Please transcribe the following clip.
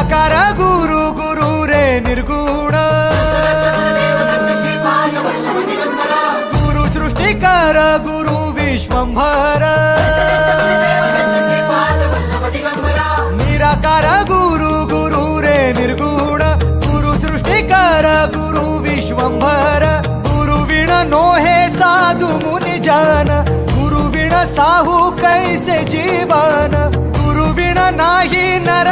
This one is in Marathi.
निराकार गुरु गुरु रे निर्गुण गुरु सृष्टिकर गुरु विश्वंभर निराकार गुरु गुरु रे निर्गुण गुरु सृष्टिकर गुरु विश्वंभर गुरु विण नोहे साधु मुनि जन गुरु विण साहू कैसे जीवन गुरु विण नाही नर